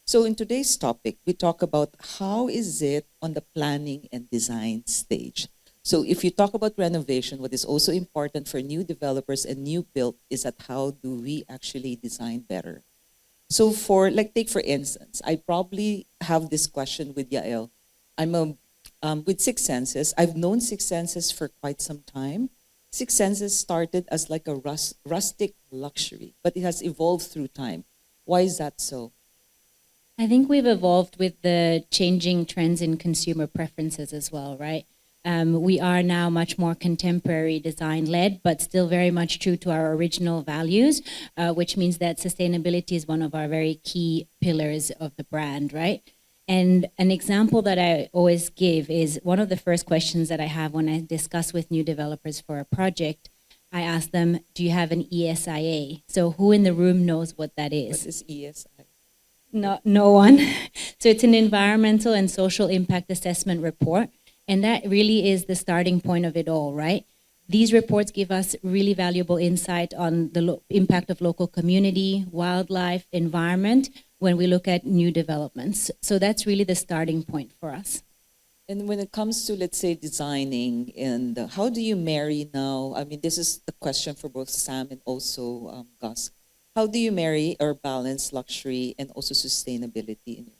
So in today's topic, we talk about how is it on the planning and design stage. So if you talk about renovation, what is also important for new developers and new build is that how do we actually design better? So for like take for instance, I probably have this question with Yael. I'm a with Six Senses. I've known Six Senses for quite some time. Six Senses started as like a rustic luxury, but it has evolved through time. Why is that so? I think we've evolved with the changing trends in consumer preferences as well, right? We are now much more contemporary design led, but still very much true to our original values, which means that sustainability is one of our very key pillars of the brand, right? And an example that I always give is one of the first questions that I have when I discuss with new developers for a project. I ask them, do you have an ESIA? So who in the room knows what that is? What is ESI? No one. So it's an environmental and social impact assessment report. And that really is the starting point of it all, right? These reports give us really valuable insight on the impact of local community, wildlife, environment when we look at new developments. So that's really the starting point for us. And when it comes to, let's say, designing and how do you marry now? I mean, this is the question for both Sam and also Gus. How do you marry or balance luxury and also sustainability in your?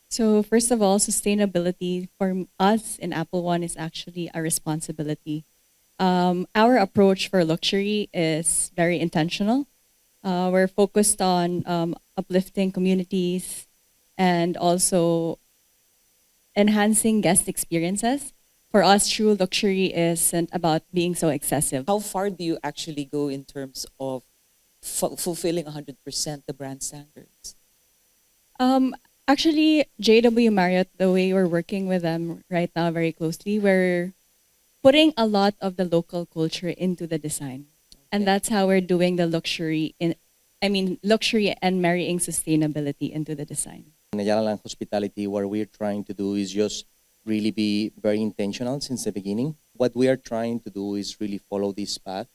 So first of all, sustainability for us in Apple One is actually a responsibility. Our approach for luxury is very intentional. We're focused on uplifting communities and also enhancing guest experiences. For us, true luxury isn't about being so excessive. How far do you actually go in terms of fulfilling 100% the brand standards? Actually, JW Marriott, the way we're working with them right now very closely, we're putting a lot of the local culture into the design. And that's how we're doing the luxury luxury and marrying sustainability into the design. In ARUP Hospitality, what we're trying to do is just really be very intentional since the beginning. What we are trying to do is really follow this path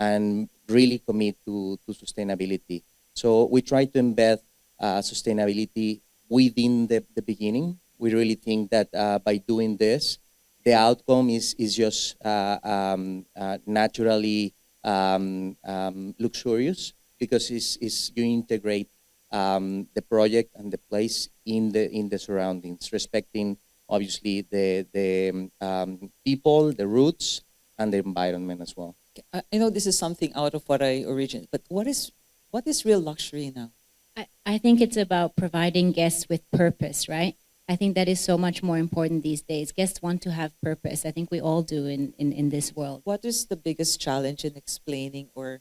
and really commit to sustainability. So we try to embed sustainability within the beginning. We really think that by doing this, the outcome is just naturally luxurious because you integrate the project and the place in the surroundings, respecting obviously the people, the roots, and the environment as well. I know this is something out of what I originally, but what is real luxury now? I think it's about providing guests with purpose, right? I think that is so much more important these days. Guests want to have purpose. I think we all do in this world. What is the biggest challenge in explaining or,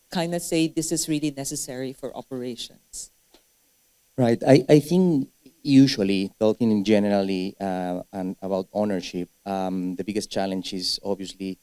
kind of say this is really necessary for operations? Right. I think usually talking in generally and about ownership, the biggest challenge is obviously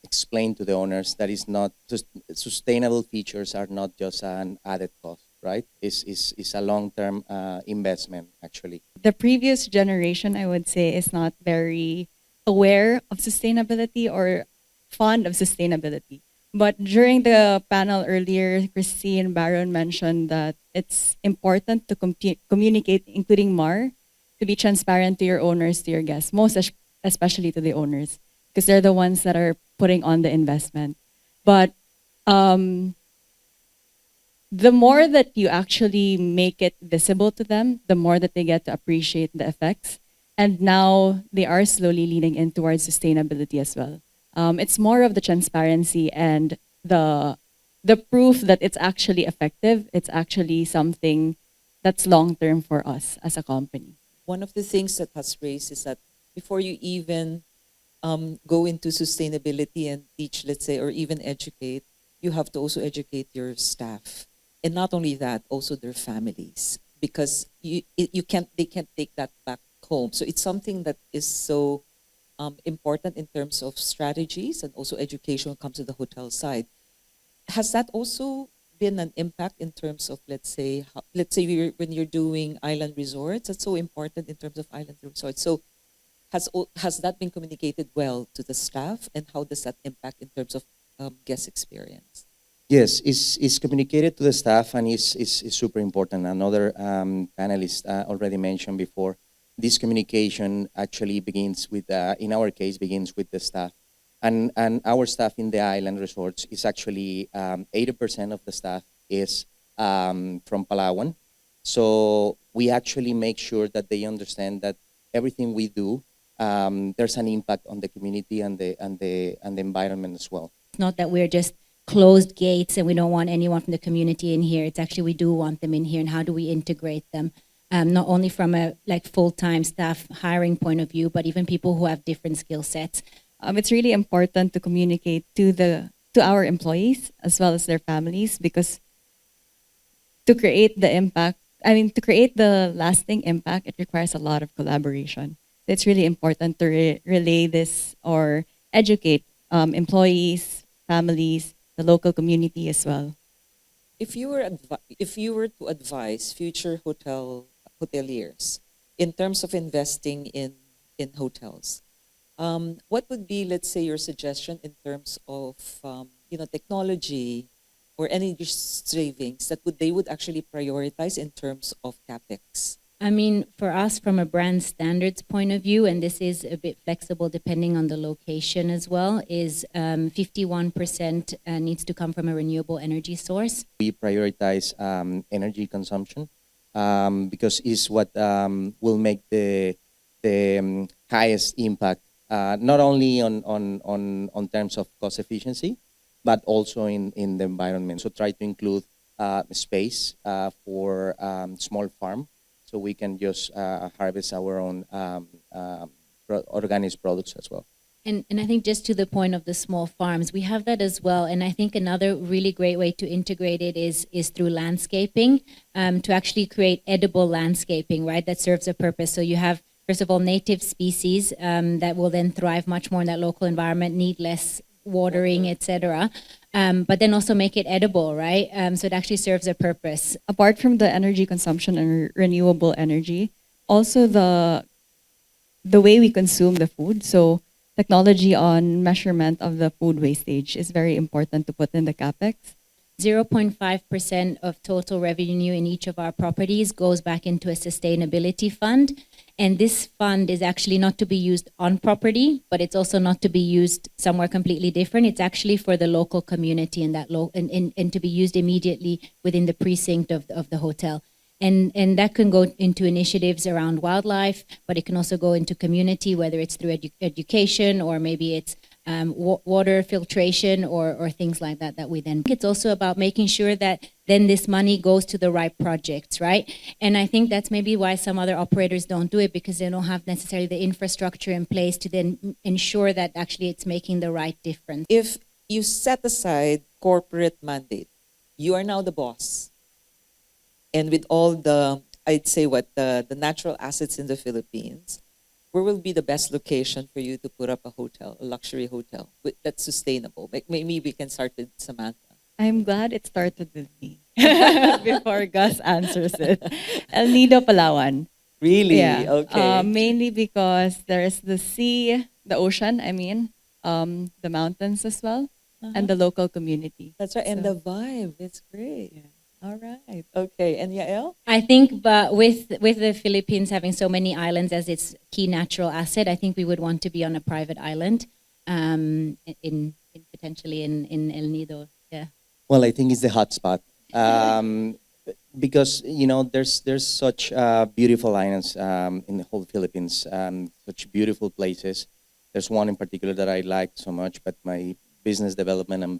explain to the owners that is not just sustainable features are not just an added cost, right? It's a long-term investment actually. The previous generation, I would say, is not very aware of sustainability or fond of sustainability. But during the panel earlier, Christine Baron mentioned that it's important to communicate, including MAR, to be transparent to your owners, to your guests, most especially to the owners, because they're the ones that are putting on the investment. But the more that you actually make it visible to them, the more that they get to appreciate the effects. And now they are slowly leaning in towards sustainability as well. It's more of the transparency and the proof that it's actually effective. It's actually something that's long-term for us as a company. One of the things that has raised is that before you even go into sustainability and teach, let's say, or even educate, you have to also educate your staff. And not only that, also their families, because they can't take that back home. So it's something that is so important in terms of strategies and also education when it comes to the hotel side. Has that also been an impact in terms of, let's say when you're doing island resorts, that's so important in terms of island resorts. So has that been communicated well to the staff, and how does that impact in terms of guest experience? Yes, it's communicated to the staff and is super important. Another panelist already mentioned before, this communication actually begins with, in our case, begins with the staff. And our staff in the island resorts is actually 80% of the staff is from Palawan. So we actually make sure that they understand that everything we do, there's an impact on the community and the environment as well. It's not that we're just closed gates and we don't want anyone from the community in here. It's actually we do want them in here, and how do we integrate them? Not only from a full-time staff hiring point of view, but even people who have different skill sets. It's really important to communicate to our employees as well as their families, because to create the lasting impact, it requires a lot of collaboration. It's really important to relay this or educate employees, families, the local community as well. If you were to advise future hoteliers in terms of investing in hotels, what would be, let's say, your suggestion in terms of technology or energy savings that they would actually prioritize in terms of capex? I mean, for us, from a brand standards point of view, and this is a bit flexible depending on the location as well, is 51% needs to come from a renewable energy source. We prioritize energy consumption because it's what will make the highest impact, not only on terms of cost efficiency, but also in the environment. So try to include space for small farm, so we can just harvest our own organic products as well. And I think just to the point of the small farms, we have that as well. And I think another really great way to integrate it is through landscaping, to actually create edible landscaping, right, that serves a purpose. So you have, first of all, native species that will then thrive much more in that local environment, need less watering, etc. But then also make it edible, right? So it actually serves a purpose. Apart from the energy consumption and renewable energy, also the way we consume the food. So technology on measurement of the food wastage is very important to put in the capex. 0.5% of total revenue in each of our properties goes back into a sustainability fund. And this fund is actually not to be used on property, but it's also not to be used somewhere completely different. It's actually for the local community and and to be used immediately within the precinct of the hotel. And that can go into initiatives around wildlife, but it can also go into community, whether it's through education or maybe it's water filtration or things like that we then. It's also about making sure that then this money goes to the right projects, right? And I think that's maybe why some other operators don't do it, because they don't have necessarily the infrastructure in place to then ensure that actually it's making the right difference. If you set aside corporate mandate, you are now the boss. And with all the, I'd say the natural assets in the Philippines, where will be the best location for you to put up a hotel, a luxury hotel that's sustainable? Maybe we can start with Samantha. I'm glad it started with me before Gus answers it. El Nido, Palawan. Really? Yeah. Okay. Mainly because there's the sea, the ocean, the mountains as well, and the local community. That's right. And So- the vibe, it's great. Yeah. All right. Okay. And Yael? I think, but with the Philippines having so many islands as its key natural asset, I think we would want to be on a private island, potentially in El Nido. Yeah. Well, I think it's the hotspot because there's such beautiful islands in the whole Philippines, such beautiful places. There's one in particular that I like so much, but my business development and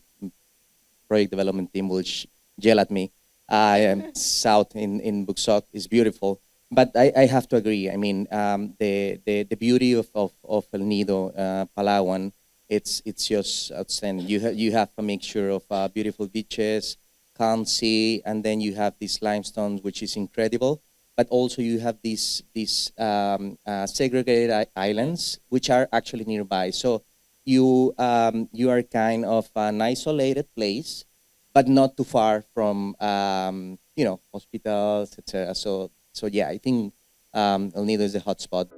project development team will yell at me. South in Buksok is beautiful, but I have to agree. I mean, the beauty of El Nido, Palawan, it's just outstanding. You have a mixture of beautiful beaches, calm sea, and then you have these limestones, which is incredible. But also you have these segregated islands, which are actually nearby. So you are kind of an isolated place, but not too far from hospitals, etc. So yeah, I think El Nido is a hotspot.